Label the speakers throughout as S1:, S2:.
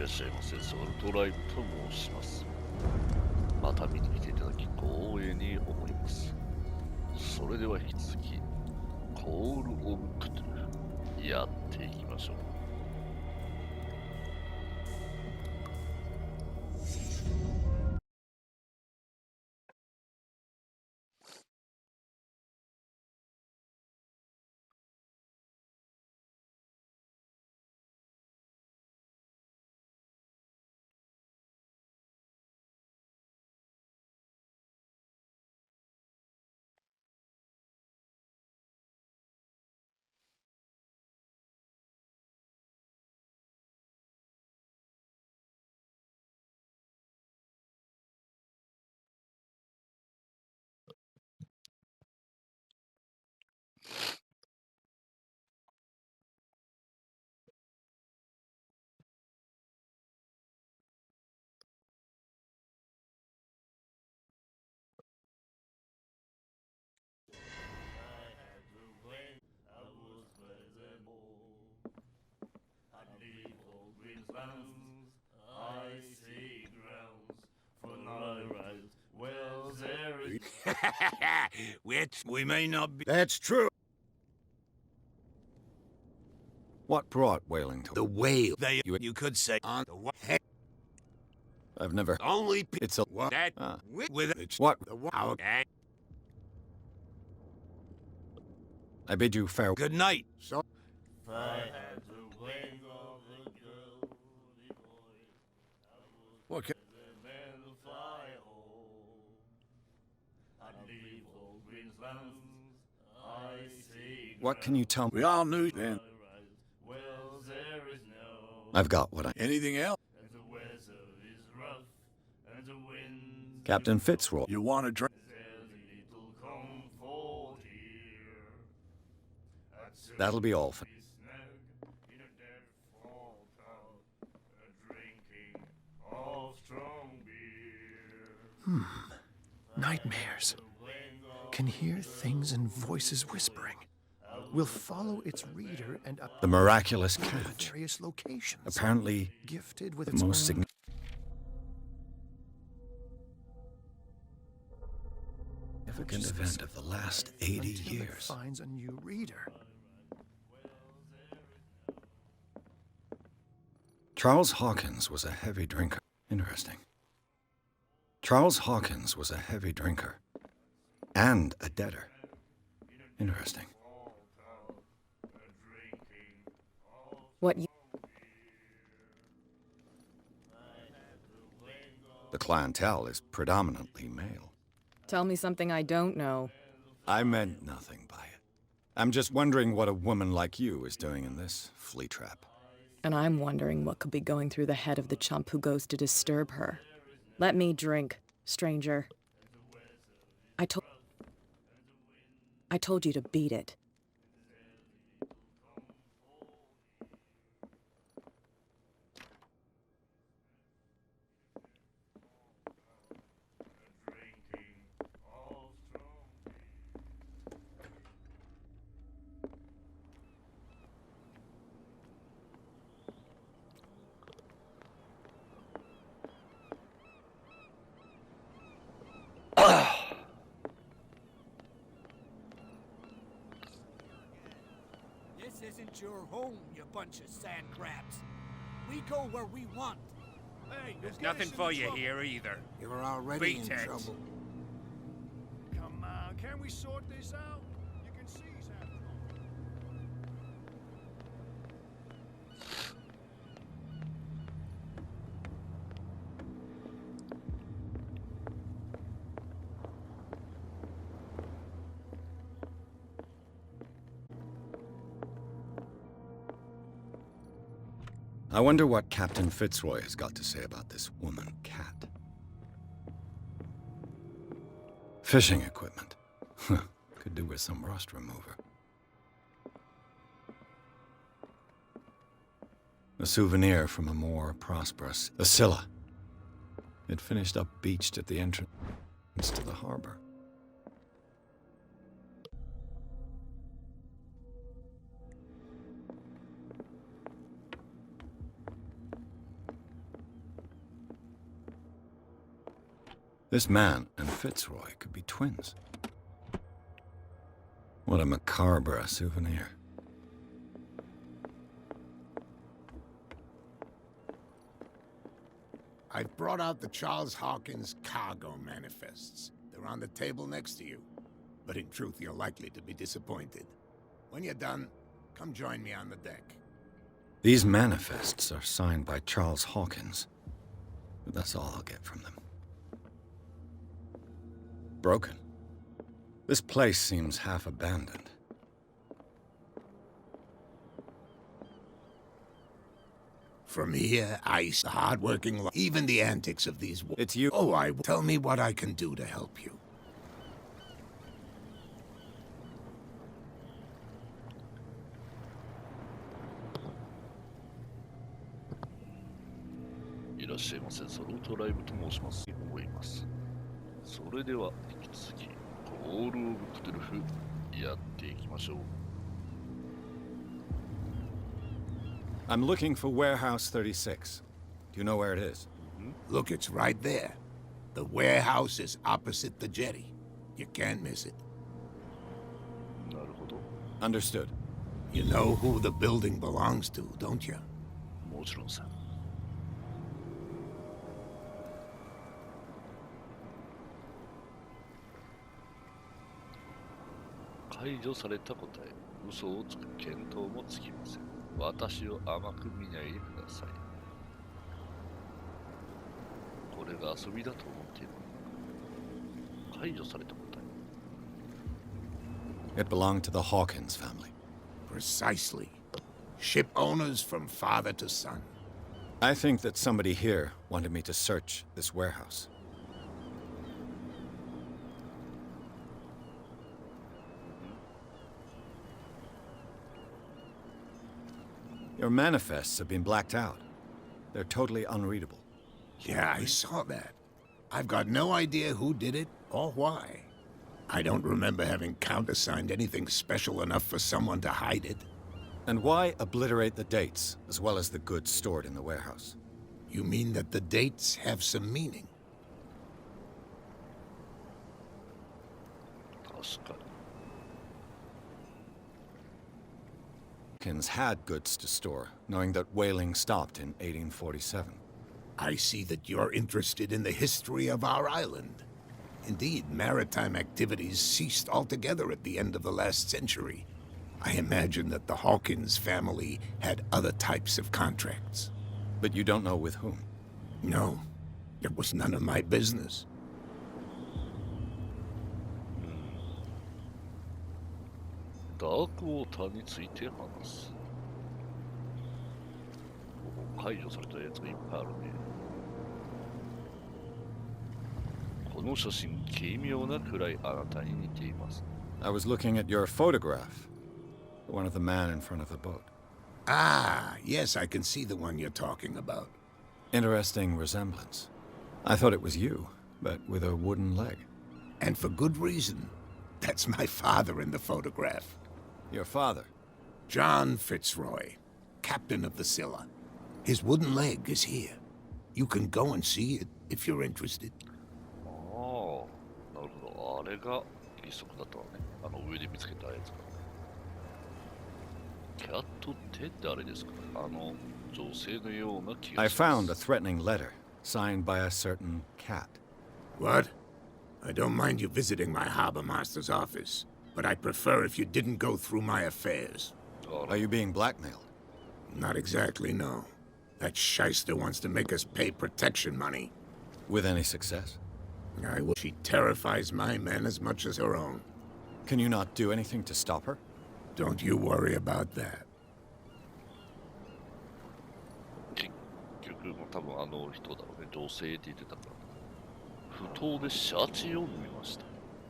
S1: らっしゃいませ。ソルトライブと申します。また見に来ていただき光栄に思います。それでは引き続き、コールオブクトゥルフやっていきましょう。
S2: Which we may not be.
S3: That's true. What brought whaling to
S2: The whale. You could say on the what?
S3: I've never.
S2: Only
S3: It's a
S2: what that with
S3: it's what?
S2: the wow.
S3: I bid you farewell.
S2: Good night.
S3: So. What can... What can you tell me?
S2: We all knew then.
S3: I've got what I...
S2: Anything else?
S3: Captain Fitzroy.
S2: You want to drink?
S3: That'll be all for...
S4: Nightmares. Can hear things and voices whispering. We'll follow its reader and up
S3: The miraculous catch.
S4: various locations.
S3: Apparently,
S4: Gifted with
S3: the
S4: its
S3: most
S4: own
S3: significant event of the last 80
S4: until it
S3: years.
S4: finds a new reader.
S3: Charles Hawkins was a heavy drinker. Interesting. Charles Hawkins was a heavy drinker. And a debtor. Interesting.
S5: What you...
S3: The clientele is predominantly male.
S5: Tell me something I don't know.
S3: I meant nothing by it. I'm just wondering what a woman like you is doing in this flea trap.
S5: And I'm wondering what could be going through the head of the chump who goes to disturb her. Let me drink, stranger. I told you to beat it.
S6: This isn't your home, you bunch of sand crabs. We go where we want. Hey,
S7: There's nothing for you here either.
S6: You're already
S7: Beat
S6: in
S7: it.
S6: trouble.
S8: Come on, can we sort this out? You can seize after all.
S3: I wonder what Captain Fitzroy has got to say about this woman cat. Fishing equipment. Could do with some rust remover. A souvenir from a more prosperous Scylla. It finished up beached at the entrance to the harbor. This man and Fitzroy could be twins. What a macabre souvenir.
S2: I've brought out the Charles Hawkins cargo manifests. They're on the table next to you. But in truth, you're likely to be disappointed. When you're done, come join me on the deck.
S3: These manifests are signed by Charles Hawkins. But that's all I'll get from them. Broken. This place seems half abandoned.
S2: From here, ice, the hard-working, even the antics of these...
S3: It's you.
S2: Oh, tell me what I can do to help you.
S1: いらっしゃいませ。ソロトライブと申します。思います。それでは引き続きコールオブクトゥルフやっていきましょう。
S3: I'm looking for Warehouse 36. Do you know where it is?
S2: Look, it's right there. The warehouse is opposite the jetty. You can't miss it.
S1: なるほど。
S3: Understood.
S2: You know who the building belongs to, don't you?
S1: もちろんさ。解除された答え、嘘をつく見当もつきません。私を甘く見ないでください。これが遊びだと思っている。解除された答え。
S3: It belonged to the Hawkins family.
S2: Precisely. Ship owners from father to son.
S3: I think that somebody here wanted me to search this warehouse. Your manifests have been blacked out. They're totally unreadable.
S2: Yeah, I saw that. I've got no idea who did it or why. I don't remember having countersigned anything special enough for someone to hide it.
S3: And why obliterate the dates, as well as the goods stored in the warehouse?
S2: You mean that the dates have some meaning?
S1: 確かに。
S3: Hawkins had goods to store, knowing that whaling stopped in 1847.
S2: I see that you're interested in the history of our island. Indeed, maritime activities ceased altogether at the end of the last century. I imagine that the Hawkins family had other types of contracts.
S3: But you don't know with whom?
S2: No, it was none of my business.
S1: ダークウォーターについて話す。解除されたやつがいっぱいあるね。この写真、奇妙なくらいあなたに似ています。
S3: I was looking at your photograph. The one of the man in front of the boat.
S2: Ah, yes, I can see the one you're talking about.
S3: Interesting resemblance. I thought it was you, but with a wooden leg.
S2: And for good reason. That's my father in the photograph.
S3: Your father?
S2: John Fitzroy, captain of the Scylla. His wooden leg is here. You can go and see it if you're interested.
S1: ああ、なるほど。あれが義足だったわね。あの上で見つけたやつか。キャットって誰ですか？あの女性のような気が
S3: I
S1: します。
S3: found a threatening letter signed by a certain cat.
S2: What? I don't mind you visiting my harbor master's office, but I'd prefer if you didn't go through my affairs.
S3: Are you being blackmailed?
S2: Not exactly, no. That shyster wants to make us pay protection money.
S3: With any success?
S2: I will. She terrifies my men as much as her own.
S3: Can you not do anything to stop her?
S2: Don't you worry about that.
S1: 結局、多分あの人だろうね。女性って言ってたから。不当でシャチを飲みました。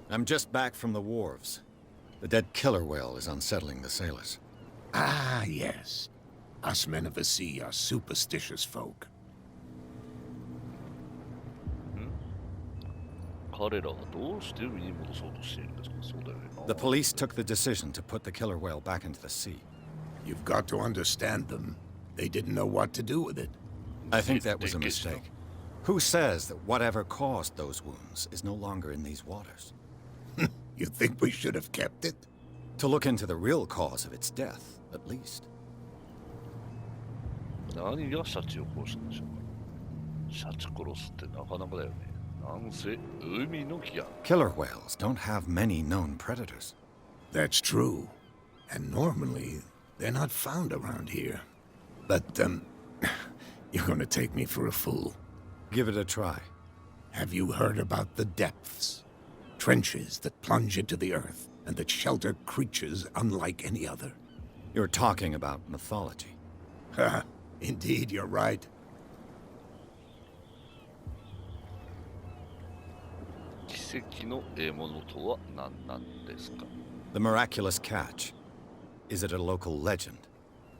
S3: I'm just back from the wharves. The dead killer whale is unsettling the sailors.
S2: Ah, yes. Us men of the sea are superstitious folk.
S1: 彼らはどうして海に戻そうとしているんですか？そうだよね。
S3: The police took the decision to put the killer whale back into the sea.
S2: You've got to understand them. They didn't know what to do with it.
S3: I think that was a mistake. Who says that whatever caused those wounds is no longer in these waters?
S2: You think we should have kept it?
S3: To look into the real cause of its death, at least.
S1: 何がシャチを殺したんでしょうか。シャチ殺すってなかなかだよね。なんせ海のギャン。
S3: Killer whales don't have many known predators.
S2: That's true. And normally, they're not found around here. But, you're gonna take me for a fool.
S3: Give it a try.
S2: Have you heard about the depths? Trenches that plunge into the earth and that shelter creatures unlike any other.
S3: You're talking about mythology.
S2: Ha! Indeed, you're right.
S1: 奇跡の獲物とは何なんですか。
S3: The miraculous catch. Is it a local legend?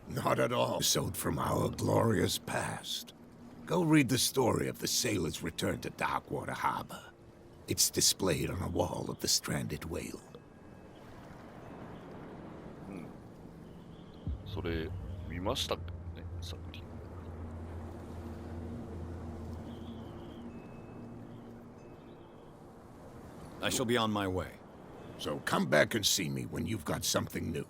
S2: Not at all. Episode from our glorious past. Go read the story of the sailor's return to Darkwater Harbor. It's displayed on a wall of the stranded whale.
S1: それ見ましたね、さっき。
S3: I shall be on my way.
S2: So come back and see me when you've got something new.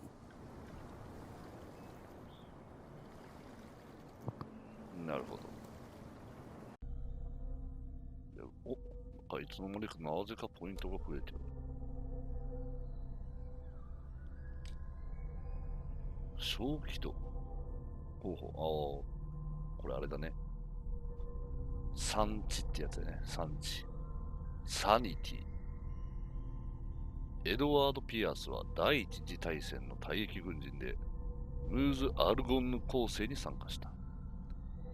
S1: なるほど。いつの間にかなぜかポイントが増えてる。小気度。ほうほう。これあれだね。産地ってやつだね。産地。サニティ。エドワード・ピアスは第一次大戦の退役軍人で、ムーズ・アルゴンヌ攻勢に参加した。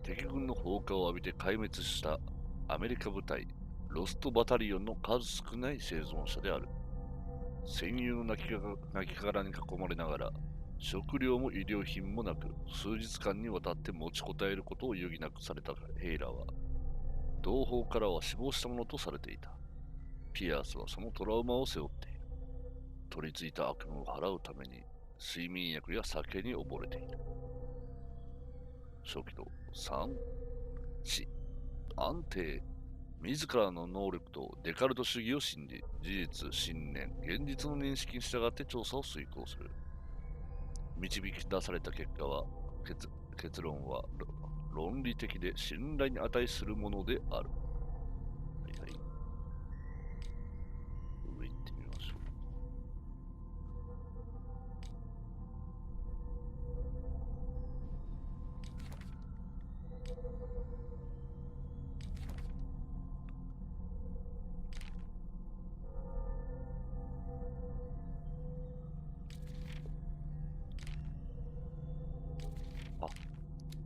S1: 敵軍の放火を浴びて壊滅したアメリカ部隊、ロストバタリオンの数少ない生存者である。戦友の亡骸に囲まれながら、食料も医療品もなく、数日間にわたって持ちこたえることを余儀なくされたヘイラーは、同胞からは死亡したものとされていた。ピアースはそのトラウマを背負っている。取り付いた悪夢を払うために、睡眠薬や酒に溺れている。初期と3、4、安定。自らの能力とデカルト主義を信じ、事実、信念、現実の認識に従って調査を遂行する。導き出された結果は、結論は論理的で信頼に値するものである。はいはい。上行ってみましょう。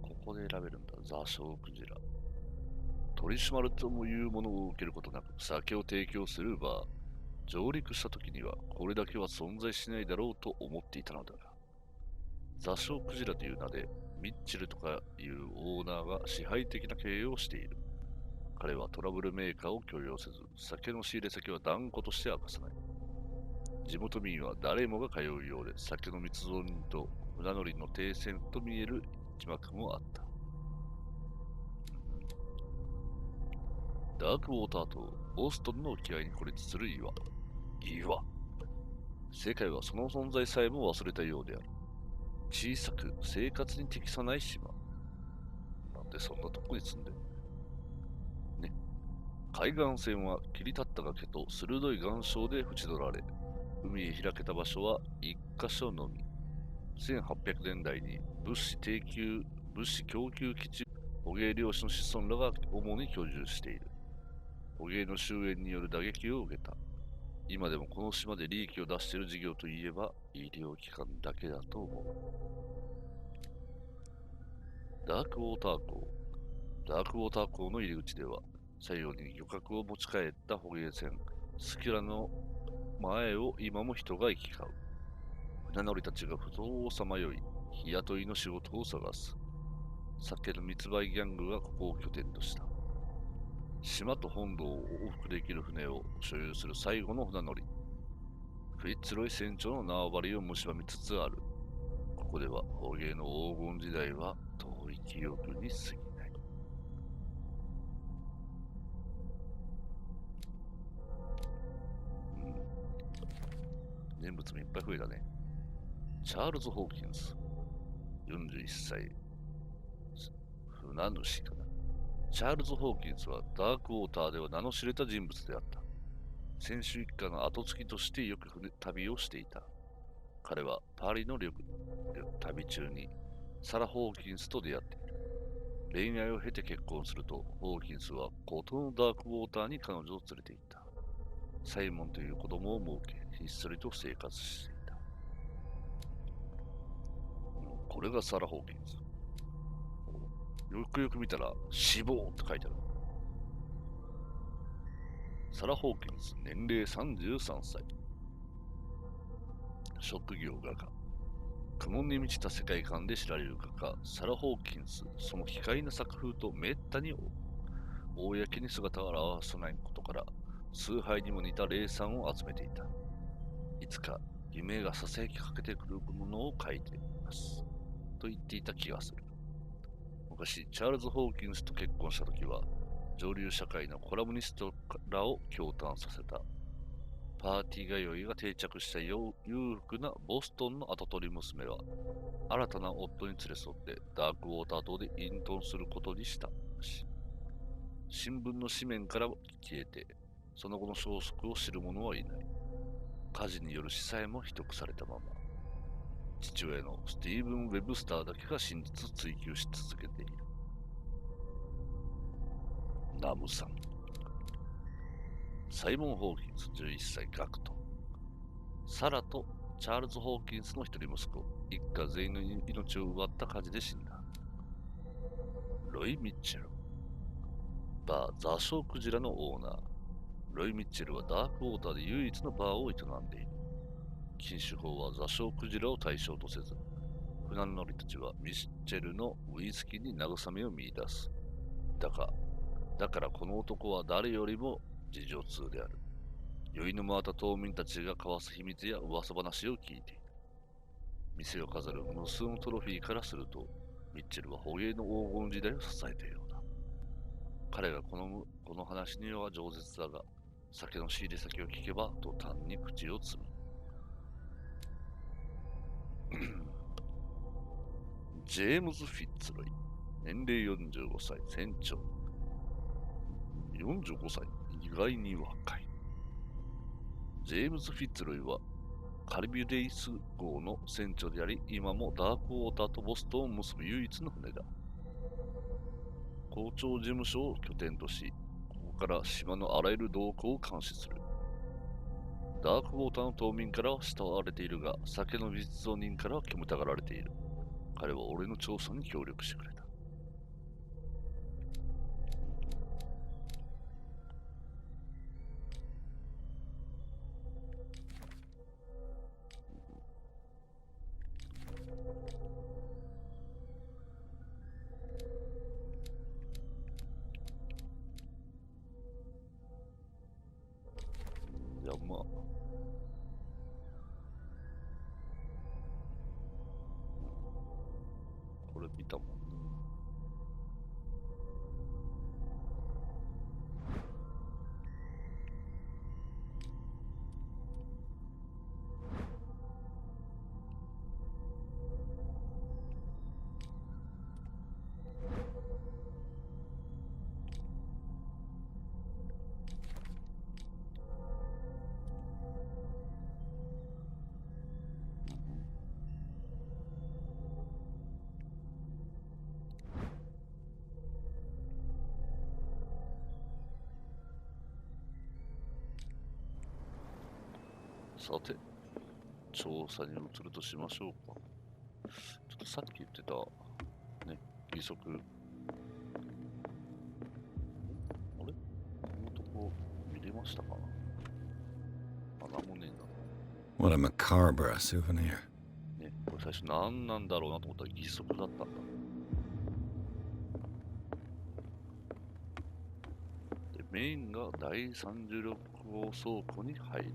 S1: ここで選べるんだ。座礁クジラ。取り締まるともいうものを受けることなく酒を提供するバー。上陸した時にはこれだけは存在しないだろうと思っていたのだが。座礁クジラという名でミッチェルとかいうオーナーが支配的な経営をしている。彼はトラブルメーカーを許容せず、酒の仕入れ先は断固として明かさない。地元民は誰もが通うようで、酒の密造人と船乗りの停船と見える一幕もあった。ダークウォーターとボストンの沖合に孤立する岩。世界はその存在さえも忘れたようである。小さく生活に適さない島。なんでそんなとこに住んでるね。海岸線は切り立った崖と鋭い岩礁で縁取られ、海へ開けた場所は一箇所のみ。1800年代に物資供給基地、捕鯨漁師の子孫らが主に居住している。捕鯨の終焉による打撃を受けた。今でもこの島で利益を出している事業といえば医療機関だけだと思う。ダークウォーター港の入り口では、左右に漁獲を持ち帰った捕鯨船、スキュラの前を今も人が行き交う。船乗りたちが不当をさまよい、日雇いの仕事を探す。酒の密売ギャングがここを拠点とした。島と本土を往復できる船を所有する最後の船乗り。フィッツロイ船長の縄張りを蝕みつつある。ここでは捕鯨の黄金時代は遠い記憶に過ぎない。人物もいっぱい増えたね。チャールズ・ホーキンス。41歳。船主かな。チャールズ・ホーキンスはダークウォーターでは名の知れた人物であった。選手一家の後継ぎとしてよく旅をしていた。彼はパリの旅中にサラ・ホーキンスと出会っている。恋愛を経て結婚すると、ホーキンスは孤島のダークウォーターに彼女を連れて行った。サイモンという子供を設け、ひっそりと生活していた。これがサラ・ホーキンス。よくよく見たら、死亡って書いてある。サラ・ホーキンス、年齢33歳。職業画家。苦悶に満ちた世界観で知られる画家、サラ・ホーキンス。その卑猥な作風とめったに公に姿を現さないことから、崇拝にも似た霊賛を集めていた。いつか夢がささやきかけてくるものを描いています。と言っていた気がする。昔、チャールズ・ホーキンスと結婚したときは、上流社会のコラムニストらを驚嘆させた。パーティー通いが定着した裕福なボストンの跡取り娘は、新たな夫に連れ添ってダークウォーター島で隠遁することにしたし、新聞の紙面から消えて、その後の消息を知る者はいない。火事による死さえも秘匿されたまま、父親のスティーブン・ウェブスターだけが真実を追求し続けている。ナムさん。サイモン・ホーキンス11歳学徒。サラとチャールズ・ホーキンスの一人息子、一家全員の命を奪った火事で死んだ。ロイ・ミッチェル。バー・ザショウクジラのオーナー。ロイ・ミッチェルはダークウォーターで唯一のバーを営んでいる。禁酒法はザショウクジラを対象とせず、船乗りたちはミッチェルのウイスキーに慰めを見出す。だからこの男は誰よりも事情通である。酔いの回った島民たちが交わす秘密や噂話を聞いている。店を飾る無数のトロフィーからすると、ミッチェルは捕鯨の黄金時代を支えているようだ。彼がこの話には饒舌だが、酒の仕入れ先を聞けば途端に口をつむ。ジェームズ・フィッツロイ。年齢45歳、船長。45歳、意外に若い。ジェームズ・フィッツロイはカリビレイス号の船長であり、今もダークウォーターとボストンを結ぶ唯一の船だ。校長事務所を拠点とし、ここから島のあらゆる動向を監視する。ダークウォーターの島民からは慕われているが、酒の密造人からは煙たがられている。彼は俺の調査に協力してくれた。まあこれ見たもんね。さて、調査に移るとしましょうか。ちょっとさっき言ってた、ね、義足。あれこのとこ見れましたかな。あ、なんもねえんだ。
S3: What a macabre souvenir.
S1: ね、これ最初何なんだろうなと思ったら義足だったんだ。で、メインが第36号倉庫に入る。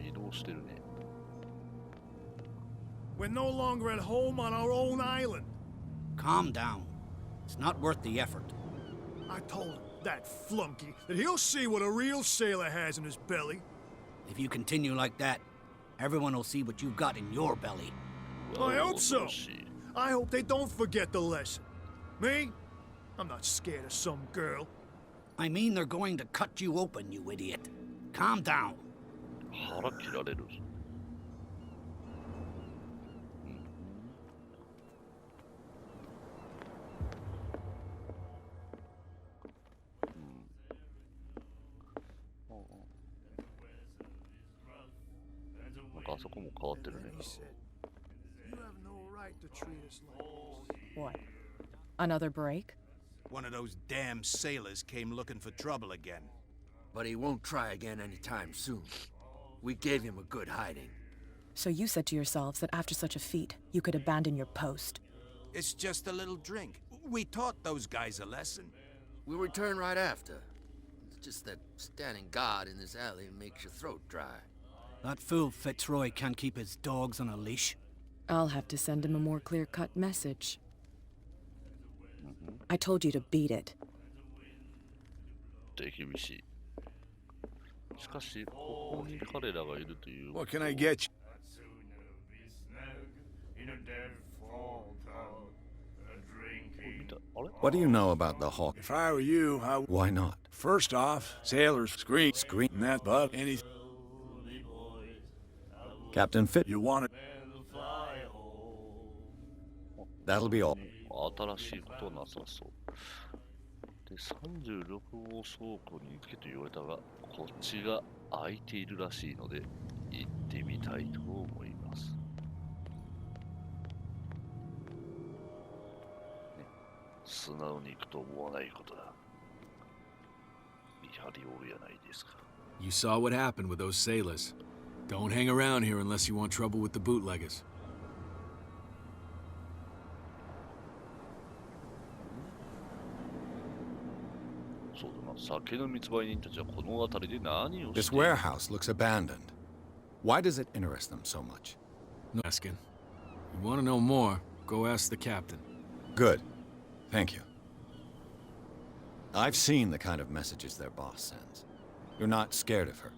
S1: 移動してるね。
S8: We're no longer at home on our own island.
S6: Calm down. It's not worth the effort.
S8: I told him, that flunky, that he'll see what a real sailor has in his belly.
S6: If you continue like that, everyone will see what you've got in your belly.
S8: I hope so.
S1: 恐ろしい
S8: I hope they don't forget the lesson. Me? I'm not scared of some girl.
S6: I mean they're going to cut you open, you idiot. Calm down.
S1: 腹切られる。なんかあそこも変わってるね。
S8: He said, you have no right to treat us like this.
S5: What? Another break?
S9: One of those damn sailors came looking for trouble again.
S10: But he won't try again anytime soon. We gave him a good hiding.
S5: So you said to yourselves that after such a feat, you could abandon your post.
S9: It's just a little drink. We taught those guys a lesson.
S10: We'll return right after. It's just that standing guard in this alley makes your throat dry.
S6: That fool Fitzroy can't keep his dogs on a leash.
S5: I'll have to send him a more clear-cut message. I told you to beat it.
S1: 手厳しい。しかし、ここに彼らがいるという。
S2: What can I get you?
S3: What do you know about the Hawk?
S8: If I were you,
S3: Why not?
S8: First off, sailors scream that, but anything
S3: Captain Fit,
S8: you want it.
S3: that'll be all.
S1: 新しいことはなさそうで36号倉庫に行けと言われたがこっちが空いているらしいので行ってみたいと思います、ね、素直に行くと思わないことだ見張りおるやないですか
S11: You saw what happened with those sailors. Don't hang around here unless you want trouble with the bootleggers.
S1: そうだな、酒の密売人たちはこの辺りで何をして
S3: This warehouse looks abandoned. Why does it interest them so much?
S11: No asking. You want to know more, go ask the captain.
S3: Good. Thank you. I've seen the kind of messages their boss sends. You're not scared of her.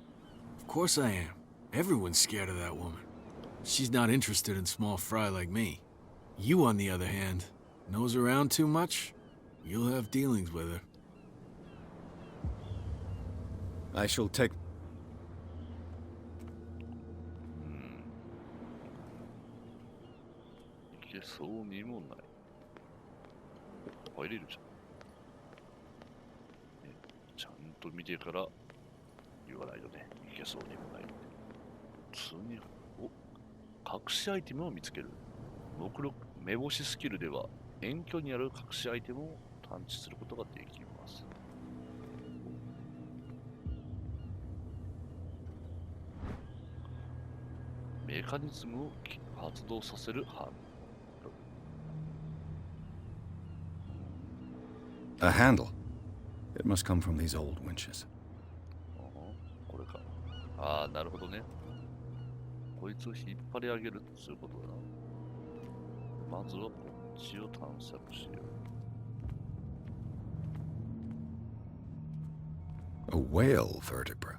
S11: Of course I am. Everyone's scared of that woman. She's not interested in small fry like me. You, on the other hand, nose around too much, you'll have dealings with her.
S3: I shall take...
S1: いけそうにもない入れるじゃん、ね、ちゃんと見てから言わないとねいけそうにもないんで普通に隠しアイテムを見つける目録目星スキルでは遠距にある隠しアイテムを探知することができます。メカニズムを発動させるハンドル。
S3: A handle. It must come from these old winches.
S1: これか。ああ、なるほどね。こいつを引っ張り上げるということだな。まずはこっちを探索しよう。
S3: A whale vertebra.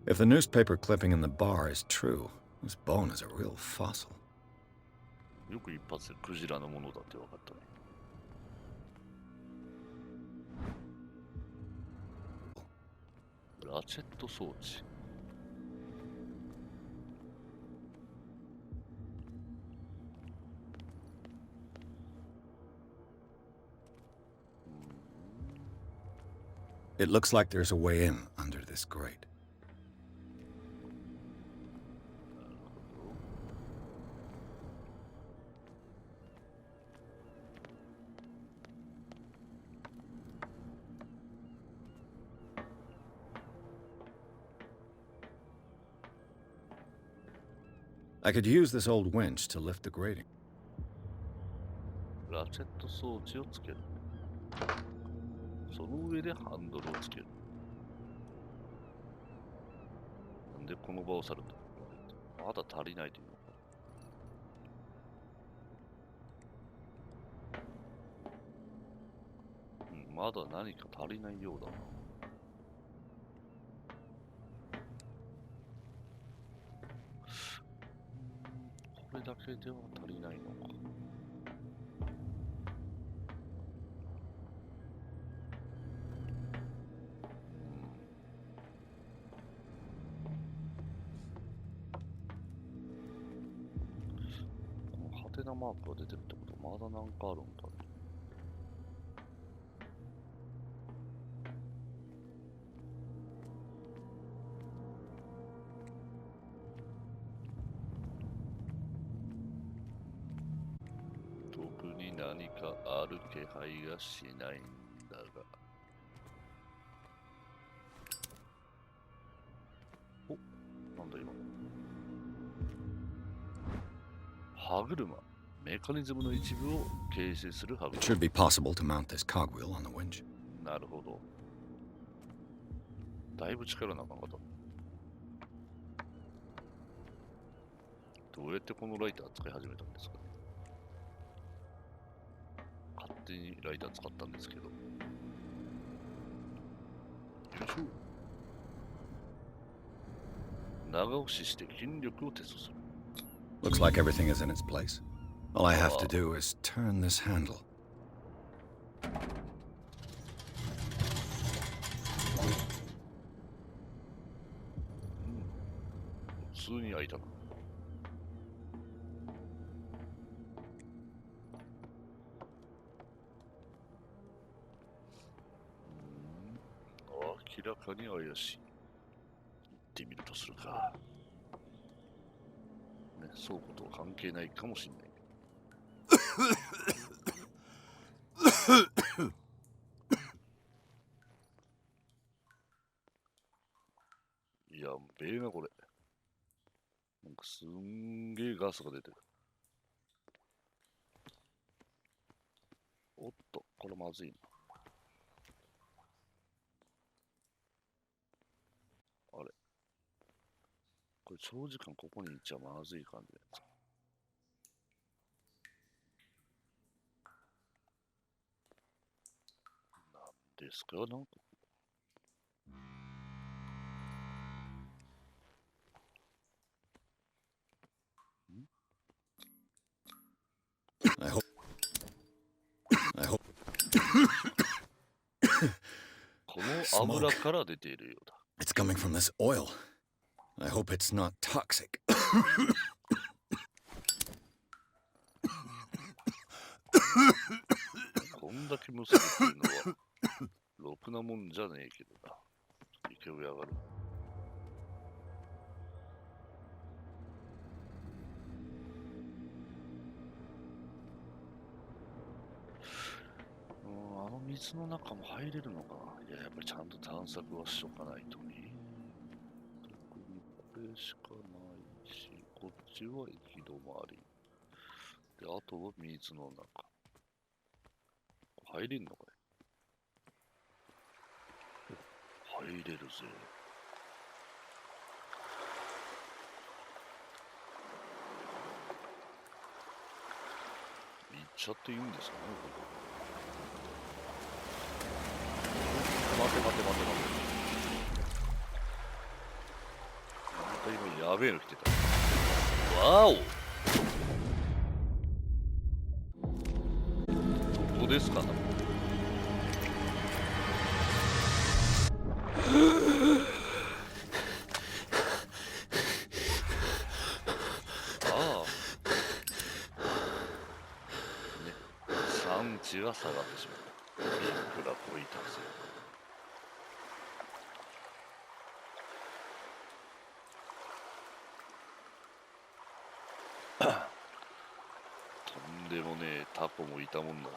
S3: If the newspaper clipping in the bar is true, this bone is a real fossil.
S1: よく一発でクジラのものだって分かったね。ラチェット装置。
S3: It looks like there's a way in under this grate. I could use this old winch to lift the grating.
S1: ラチェット装置をつける。その上でハンドルをつける。なんでこの場を去るとまだ足りないというのか。まだ何か足りないようだな。けでは足りないのか。このハテナマークが出てるってことはまだなんかあるんだね。特に何かある気配がしないんだが。お、なんだ今の。歯車。メカニズムの一部を形成する歯
S3: It
S1: 車。
S3: should be possible to mount this cogwheel on the winch.
S1: なるほど。だいぶ力なかった。どうやってこのライター使い始めたんですかね。勝手にライター使ったんですけど。よいしょ。長押しして筋力をテストする。
S3: Looks like everything is in its place. All I have to do is turn this handle.
S1: 普通に開いたな。明らかに怪しい。行ってみるとするか。ね、そうことは関係ないかもしれない。やっべえな、これ。なんかすんげえガスが出てる。おっと、これまずいな。あれ。これ長時間ここにいちゃまずい感じのやつ。なんですかなんか。
S3: I hope.
S1: この油から出ているようだ。
S3: It's coming from this oil. I hope it's not toxic.
S1: こんだけむせるっていうのは、ろくなもんじゃねえけどな。勢い上がる。あの水の中も入れるのかな。いや、やっぱりちゃんと探索はしとかないとね。特にこれしかないし、こっちは行き止まり。で、あとは水の中。入れんのかい？入れるぜ。行っちゃっていいんですかね、ここ。待て。なんか今やべえの来てた。わお！どこですか？産地が下がってしまった。いくらこいたぜ。とんでもねえタコもいたもんだ。ね、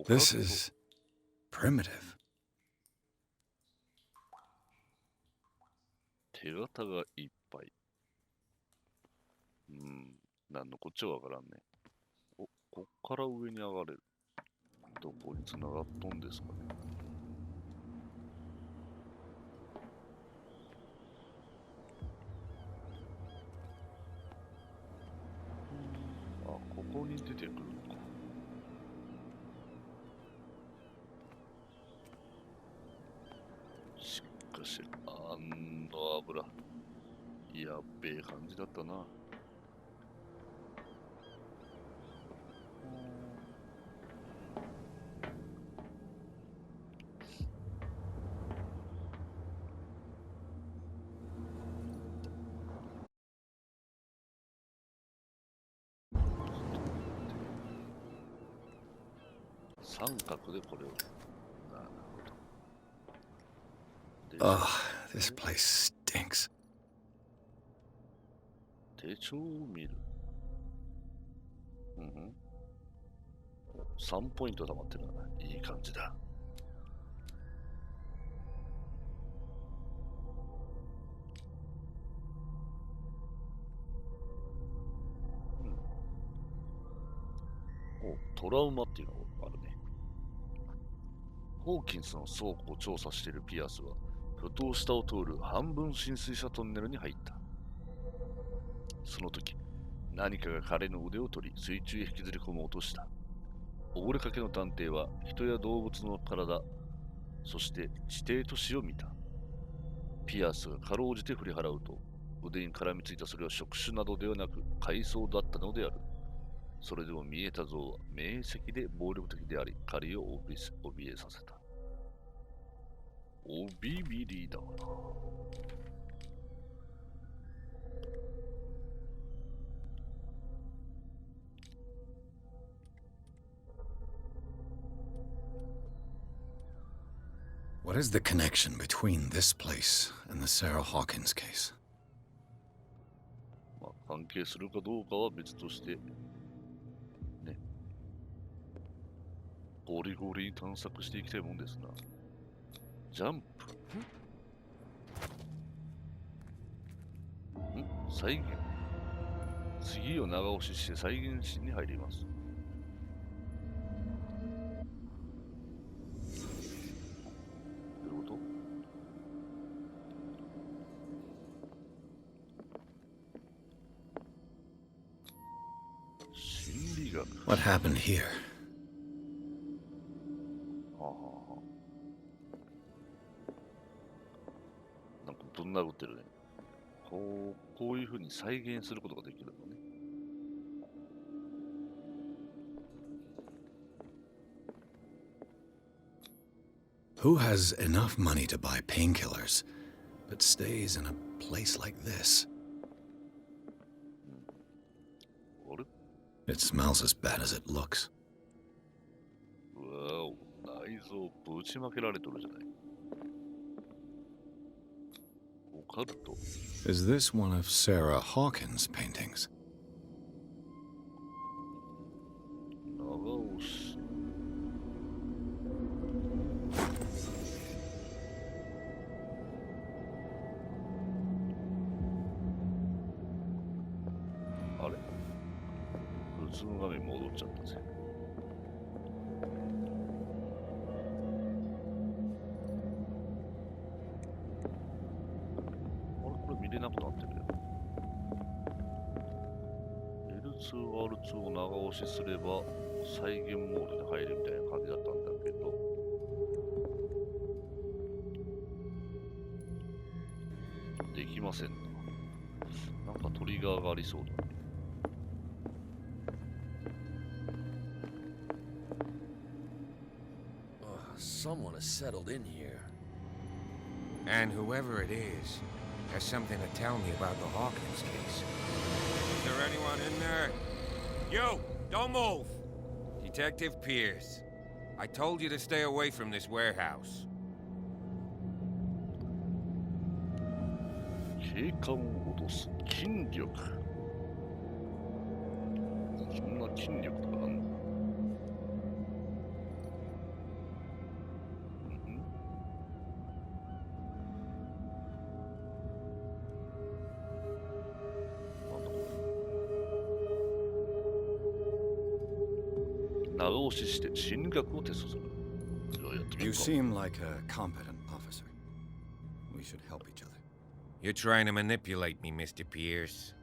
S3: This is primitive.
S1: 手形がいっぱい。なんのこっちはわからんね。お、こっから上に上がれる。どこに繋がっとんですかね。あ、ここに出てくるのか。かしてる。あんの油。やっべえ感じだったな。三角でこれを。なるほど。
S3: Oh, this place stinks.
S1: 手帳を見る。うん。3ポイント溜まってるな。いい感じだ。トラウマっていうのがあるね。ホーキンスの倉庫を調査しているピアスは、ふと下を通る半分浸水したトンネルに入った。その時、何かが彼の腕を取り、水中へ引きずり込もうとした。溺れかけの探偵は、人や動物の体、そして地底都市を見た。ピアスがかろうじて振り払うと、腕に絡みついたそれは触手などではなく、海藻だったのである。それでも見えた像は明晰で暴力的であり、彼を怯えさせた。おビビリだな。
S3: What is the connection between this place and the Sarah Hawkins case?
S1: まあ、関係するかどうかは別として、ね。ゴリゴリに探索していきたいもんですな。ジャンプ。再現。次を長押しして再現シーンに入ります。どういうこと？心理学。
S3: What happened here?
S1: なんかぶん殴ってるね。こういう風に再現することができるのね。
S3: Who has enough money to buy painkillers, but stays in a place like this? It smells as bad as it looks.
S1: うわお、内臓ぶちまけられとるじゃない。オカルト。
S3: Is this one of Sarah Hawkins' paintings?
S1: 長押し。あれ？普通の画面戻っちゃったぜ。見れなくなってるよ。L2、R2 を長押しすれば再現モードに入るみたいな感じだったんだけど、できませんな。なんかトリガーがありそうだね。
S10: Someone has settled in here.
S7: And whoever it is has something to tell me about the Hawkins case. Is there anyone in there? You! Don't move! Detective Pierce. I told you to stay away from this warehouse.
S1: 警官を脅す筋力。そんな筋力とかあんの？長押しして心理学をテストする。
S3: You seem like a competent officer. We should help each other.
S7: You're trying to manipulate me, Mr. Pierce.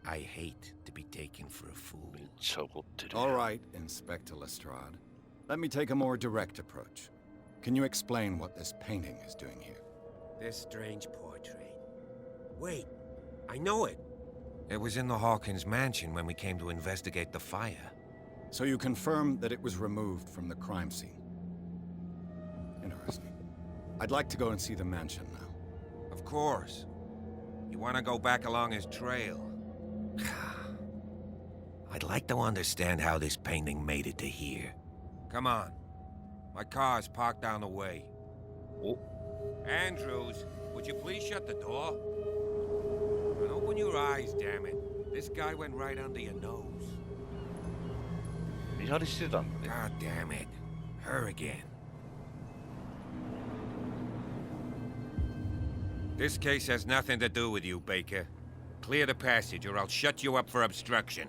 S7: I hate to be taken for a fool.
S3: All right, Inspector Lestrade. Let me take a more direct approach. Can you explain what this painting is doing here?
S7: This strange portrait. Wait, I know it. It was in the Hawkins Mansion when we came to investigate the fire.
S3: So you confirm that it was removed from the crime scene. Interesting. I'd like to go and see the mansion now.
S7: Of course. You want to go back along his trail? I'd like to understand how this painting made it to here. Come on. My car's parked down the way.
S1: Oh.
S7: Andrews, would you please shut the door? And open your eyes, damn it. This guy went right under your nose.
S1: 見張りしてたんだね。
S7: God damn it. Her again. This case has nothing to do with you, Baker. Clear the passage or I'll shut you up for obstruction.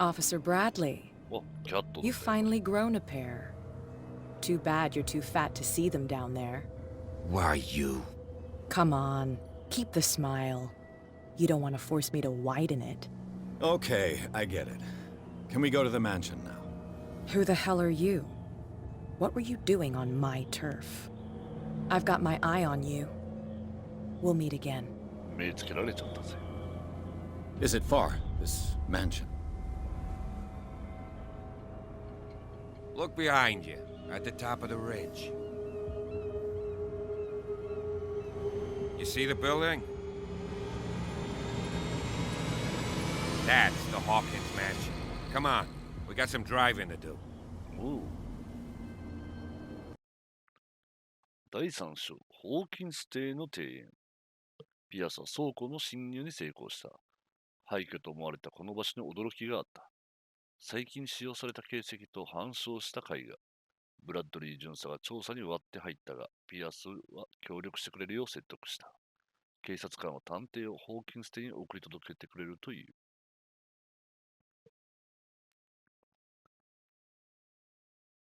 S5: Officer Bradley,
S1: お、キャットだね。
S5: you've finally grown a pair. Too bad you're too fat to see them down there.
S7: Why you?
S5: Come on, keep the smile. You don't want to force me to widen it.
S3: Okay, I get it. Can we go to the mansion now?
S5: Who the hell are you? What were you doing on my turf? I've got my eye on you. We'll meet again.
S1: 目つけられちゃったぜ。
S3: Is it far, this mansion?
S7: Look behind you, at the top of the ridge. You see the building? That's the Hawkins Mansion. Come on, we got some driving to do.
S1: おう。第3章、ホーキンス邸の庭園。ピアスは倉庫の侵入に成功した。廃墟と思われたこの場所に驚きがあった。最近使用された形跡と反証した絵画。ブラッドリー巡査が調査に割って入ったが、ピアスは協力してくれるよう説得した。警察官は探偵をホーキンス邸に送り届けてくれるという。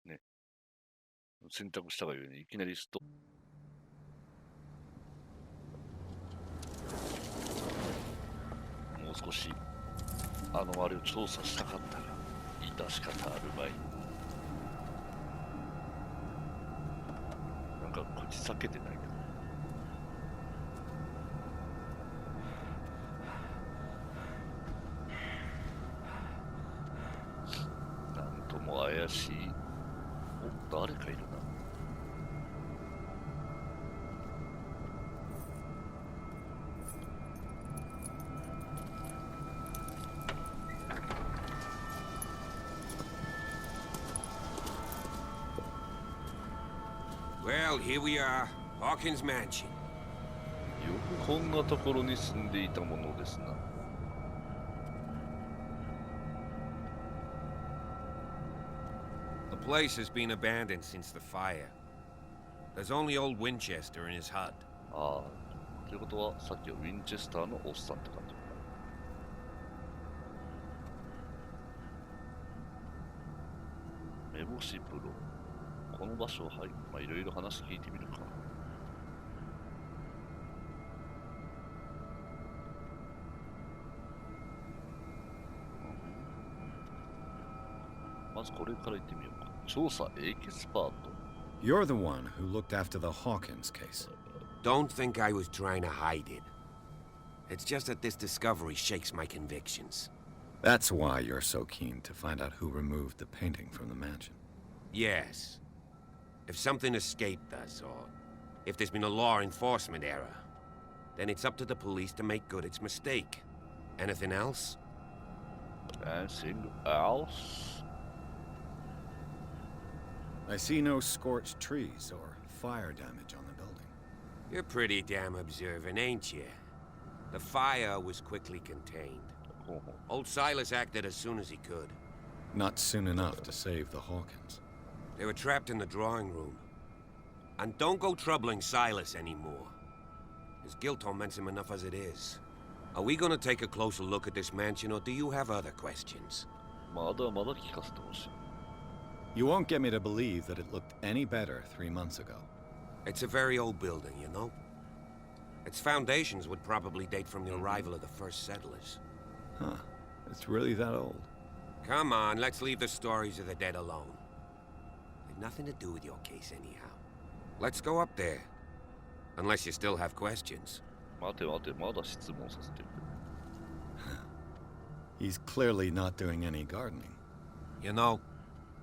S1: ね。選択したがゆえにいきなりスト。もう少しあのあれを調査したかったが、致し方あるまい。なんか口裂けてないか。なんとも怪しい。お、誰かいるな。
S7: Well, here we are, Hawkins Mansion.
S1: よくこんなところに住んでいたものですな。
S7: The place has been abandoned since the fire. There's only old Winchester in his hut.
S1: ああ、ということはさっきはウィンチェスターのおっさんって感じか。目星プロ。この場所をはい、まあいろいろ話聞いてみるか。まずこれから行ってみようか。調査エキスパート。
S3: You're the one who looked after the Hawkins case.
S7: Don't think I was trying to hide it. It's just that this discovery shakes my convictions.
S3: That's why you're so keen to find out who removed the painting from the mansion.
S7: Yes. If something escaped us, or if there's been a law enforcement error, then it's up to the police to make good its mistake. Anything else?
S1: Anything else?
S3: I see no scorched trees or fire damage on the building.
S7: You're pretty damn observant, ain't you? The fire was quickly contained. Old Silas acted as soon as he could.
S3: Not soon enough to save the Hawkins.
S7: They were trapped in the drawing room. And don't go troubling Silas anymore. His guilt torments him enough as it is. Are we gonna take a closer look at this mansion, or do you have other questions?
S1: まだまだ聞かせてほしい。
S3: You won't get me to believe that it looked any better 3 months ago.
S7: It's a very old building, you know? Its foundations would probably date from the arrival of the first settlers.
S3: Huh. It's really that old.
S7: Come on, let's leave the stories of the dead alone. They've nothing to do with your case anyhow. Let's go up there. Unless you still have questions.
S1: 待て待て、まだ質問させてる。
S3: He's clearly not doing any gardening.
S7: You know,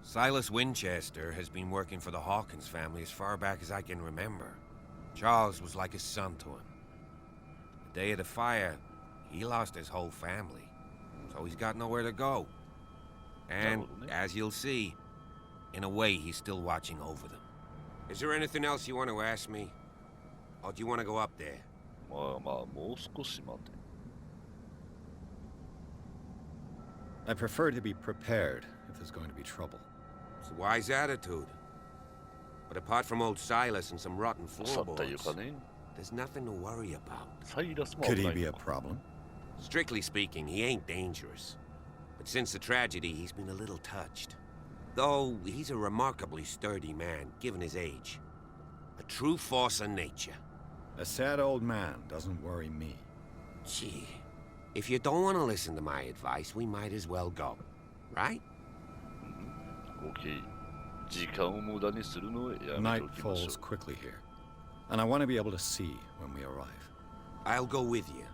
S7: Silas Winchester has been working for the Hawkins family as far back as I can remember. Charles was like a son to him. The day of the fire, he lost his whole family, so he's got nowhere to go. And, as you'll see, in a way, he's still watching over them. Is there anything else you want to ask me? Or do you want to go up there?
S1: まあまあ、もう少し待て。
S3: I prefer to be prepared if there's going to be trouble.
S7: It's a wise attitude. But apart from old Silas and some rotten
S1: 去ったいう
S7: floorboards,
S1: かね。
S7: there's nothing to worry about.
S1: サイラスも
S3: Could
S1: 危
S3: he
S1: ない
S3: be
S1: の
S3: a
S1: か。
S3: problem?
S7: Strictly speaking, he ain't dangerous. But since the tragedy, he's been a little touched. Though he's a remarkably sturdy man, given his age. A true force of nature.
S3: A sad old man doesn't worry me.
S7: Gee, if you don't want to listen to my advice, we might as well go. Right?
S1: OK。時間を無駄にするのはやめてお
S3: Night
S1: きましょ
S3: falls quickly here, and I want to be able to see when we arrive.
S7: I'll go with you,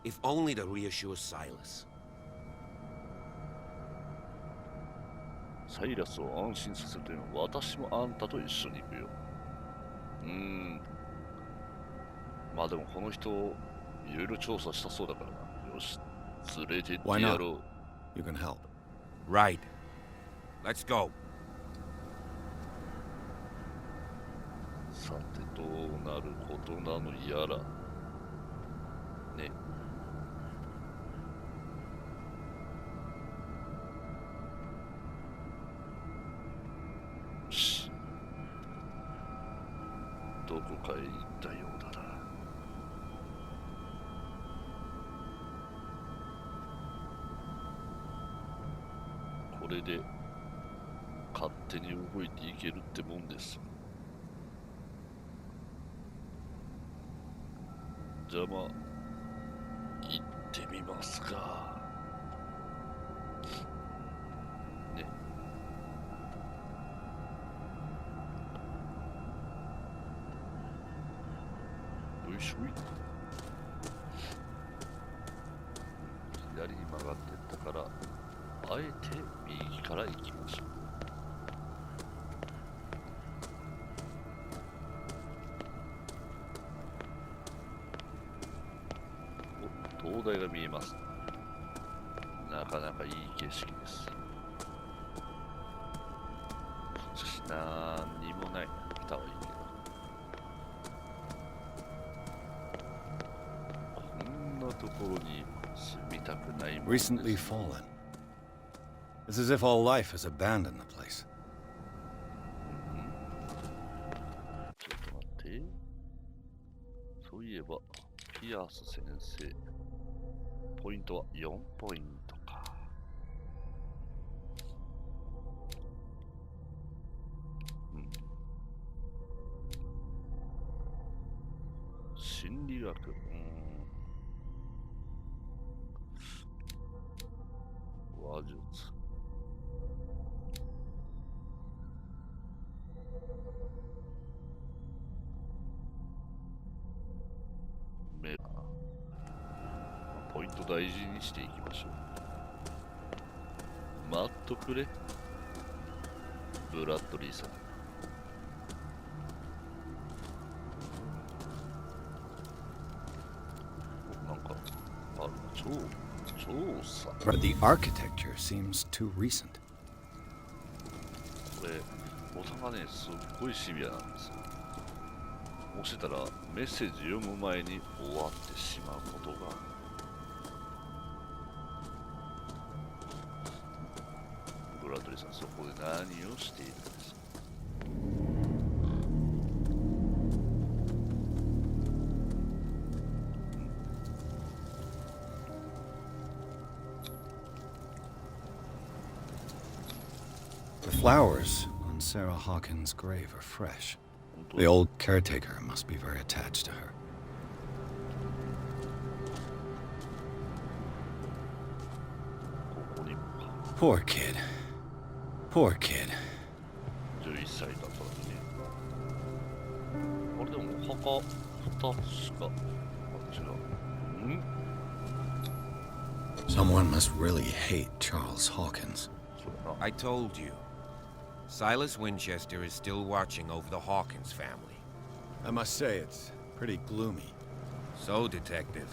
S7: if only to reassure Silas.
S1: サイラスを安心させるというのは私もあんたと一緒に行くよ。まあでもこの人いろいろ調査したそうだからな。よし、連れてってやろう。
S3: You can help.
S7: Right. Let's go.
S1: さてどうなることなのやら。ね。よし。どこかへ行ったようだな。これで勝手に動いていけるってもんです。じゃあまあ行ってみますか。ね。よいしょい。左に曲がってったから、あえて右から行きましょう。お、灯台が見えます。なかなかいい景色です。しかしなんにもない。来たはいいけど。こんなところに住みたくないもんです。
S3: Recently fallen. It's as if all life has abandoned the place.
S1: ちょっと待って。そういえば、ピアス先生。ポイントは4ポイントか。心理学。話術。メラ。ポイント大事にしていきましょう。待っとくれ。ブラッドリーさん。なんか、あるな。調査。
S3: But the architecture seems too recent.
S1: これ、ボタンがね、すっごいシビアなんですよ。押してたら、メッセージ読む前に終わってしまうことが。ブラッドリーさん、そこで何をしているんですか？The
S3: flowers on Sarah Hawkins' grave are fresh. The old caretaker must be very attached to her. Poor kid. Poor kid.
S1: 11歳だったのにね。あれでもお墓、確か。違う。ん
S3: Someone must really hate Charles Hawkins.
S7: I told you. Silas Winchester is still watching over the Hawkins family.
S3: I must say, it's pretty gloomy.
S7: So, Detective,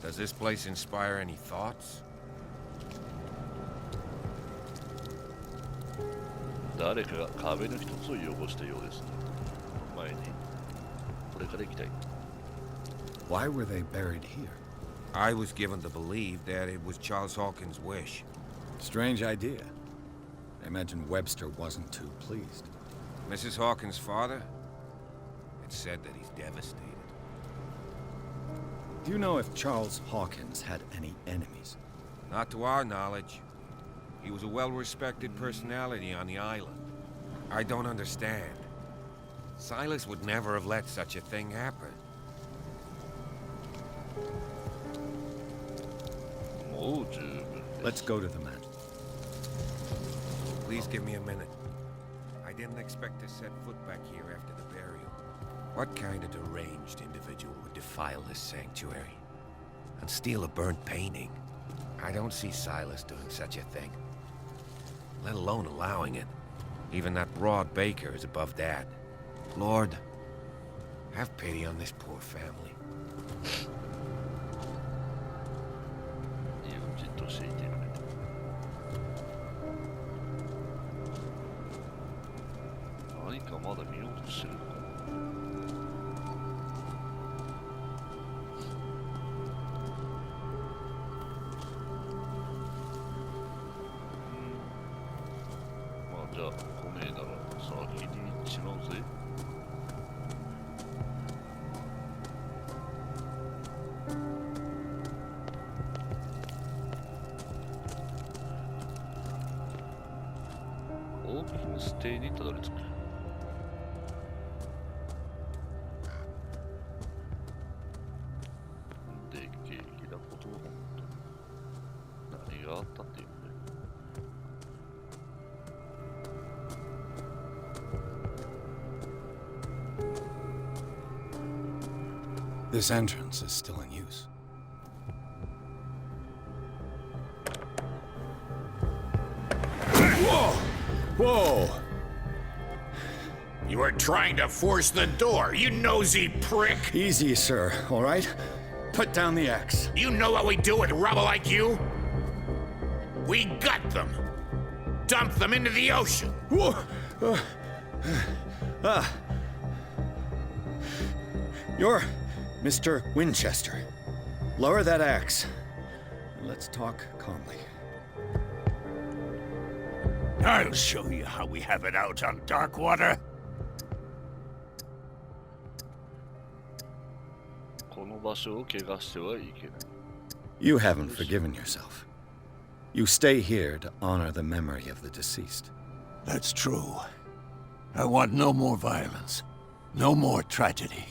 S7: does this place inspire any thoughts?
S1: 誰かが壁の一つを汚したようですね。前に、これから行きたい。
S3: Why were they buried here?
S7: I was given to believe that it was Charles Hawkins' wish.
S3: Strange idea. I imagine Webster wasn't too pleased.
S7: Mrs. Hawkins' father? It's said that he's devastated.
S3: Do you know if Charles Hawkins had any enemies?
S7: Not to our knowledge. He was a well-respected personality on the island. I don't understand. Silas would never have let such a thing happen.
S3: Let's go to the mansion.
S7: Please give me a minute. I didn't expect to set foot back here after the burial. What kind of deranged individual would defile this sanctuary and steal a burnt painting? I don't see Silas doing such a thing, let alone allowing it. Even that broad baker is above that. Lord, have pity on this poor family.
S1: じっとしていてくれ。何かまだ見ようとしてるのかな。まあじゃあ来ねえなら先に行っちまうぜ。ホーキンス邸にたどり着く。でけえ気なことは本当に何があったっていうね。
S3: This entrance is still in use.
S2: Whoa! You were trying to force the door, you nosy prick!
S3: Easy, sir, all right? Put down the axe.
S2: You know what we do with rubble like you? We gut them! Dump them into the ocean!
S3: Whoa! You're Mr. Winchester. Lower that axe. Let's talk calmly.
S8: I'll show you how we have it out on Darkwater.
S1: この場所を怪我してはいけない。
S3: You haven't forgiven yourself. You stay here to honor the memory of the deceased.
S8: That's true. I want no more violence. No more tragedy.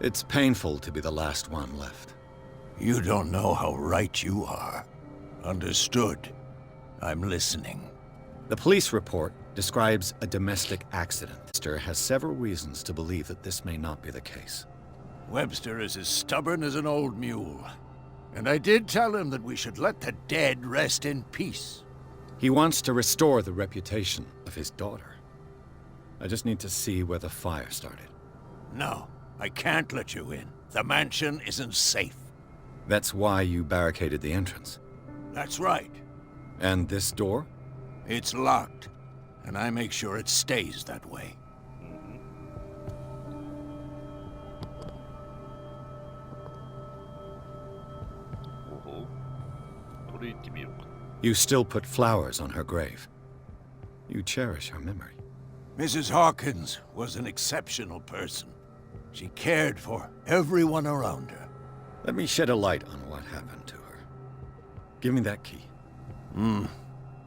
S3: It's painful to be the last one left.
S8: You don't know how right you are. Understood. I'm listening.
S3: The police report describes a domestic accident. Webster has several reasons to believe that this may not be the case.
S8: Webster is as stubborn as an old mule. And I did tell him that we should let the dead rest in peace.
S3: He wants to restore the reputation of his daughter. I just need to see where the fire started.
S8: No, I can't let you in. The mansion isn't safe.
S3: That's why you barricaded the entrance.
S8: That's right.
S3: And this door?
S8: It's locked, and I make sure it stays that way.
S3: You still put flowers on her grave. You cherish her memory.
S8: Mrs. Hawkins was an exceptional person. She cared for everyone around her.
S3: Let me shed a light on what happened to her. Give me that key.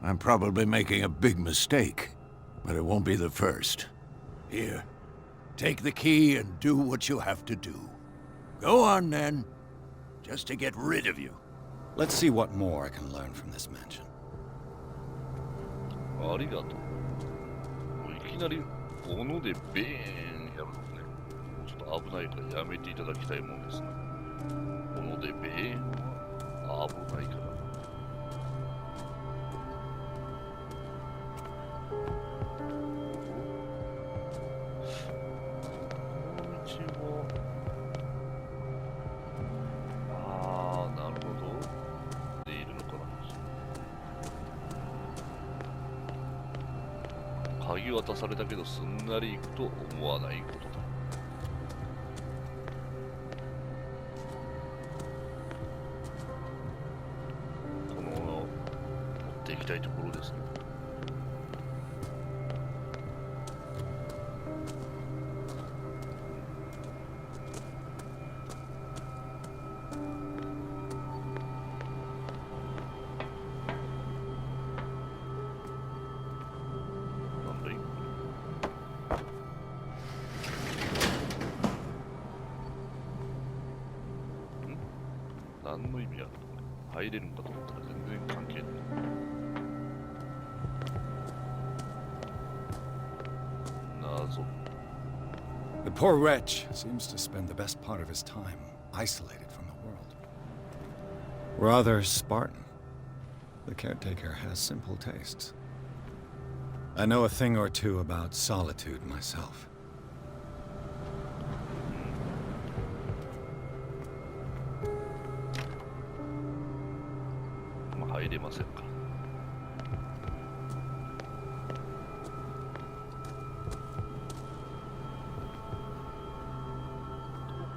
S8: I'm probably making a big mistake, but it won't be the first. Here, take the key and do what you have to do. Go on, then. Just to get rid of you.
S3: Let's see what more I can learn from this mansion.
S1: ありがとう。もういきなり斧でベーンやるのね。ちょっと危ないからやめていただきたいもんですな。このでベーンは危ないから。鍵渡されたけどすんなり行くと思わないことだ。このまま持っていきたいところですね。何の意味あるの？入れるんかと思ったら全然関係ない。謎。
S3: The poor wretch seems to spend the best part of his time isolated from the world. Rather Spartan. The caretaker has simple tastes. I know a thing or two about solitude myself.
S1: 入れませんか。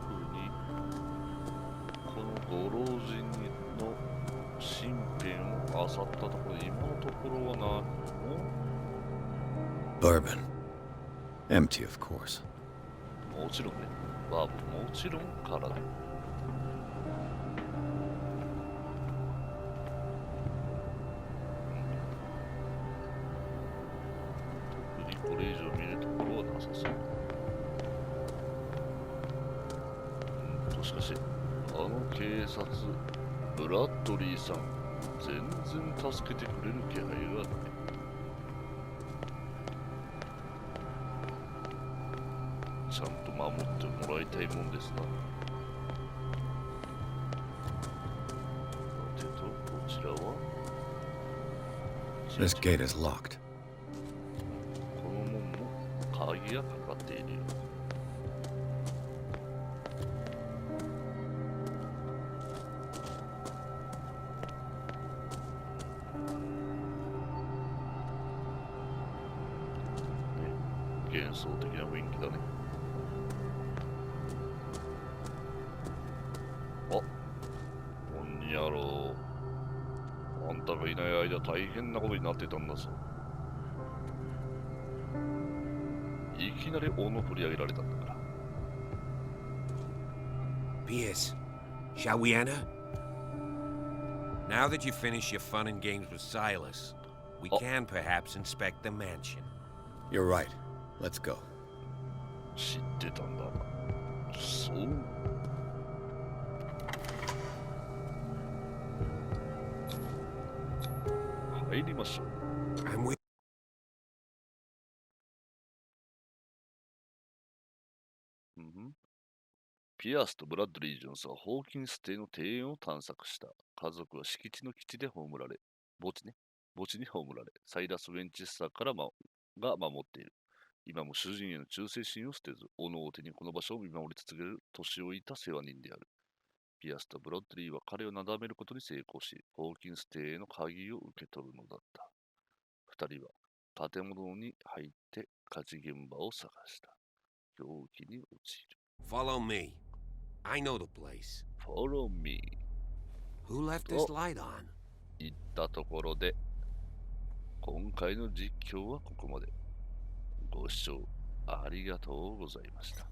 S1: 特にこのご老人の身辺を漁ったところ、今のところは何も
S3: Bourbon. Empty, of course.
S1: もちろんね。バーボンもちろん空だ。これ以上見るところはなさそう。しかし、あの警察、ブラッドリーさん、全然助けてくれる気配がない。ちゃんと守ってもらいたいもんですな。さてと、こちらは
S3: This gate is locked.
S1: 鍵がかかっているよ。幻想的な雰囲気だね。あ、こんにゃろう。あんたがいない間大変なことになってたんだぞ。いきなり斧振り上げられたんだから。
S7: Pierce, shall we enter? Now that you finish your fun and games with Silas, we can perhaps inspect the mansion.
S3: You're right. Let's go.
S1: 知ってたんだな。そう。入りましょう。
S7: I'm with
S1: ピアスとブラッドリー・ジョンスはホーキンス邸の庭園を探索した。家族は敷地の基地で葬られ、墓地に葬られ、サイラス・ウェンチェスターから、が守っている。今も主人への忠誠心を捨てず、斧を手にこの場所を見守り続ける年老いた世話人である。ピアスとブラッドリーは彼をなだめることに成功し、ホーキンス邸への鍵を受け取るのだった。二人は建物に入って火事現場を探した。狂気に陥る。
S7: Follow me. I know the place.
S1: Follow me.
S7: Who left this light on?
S1: 言ったところで、今回の実況はここまで。ご視聴ありがとうございました。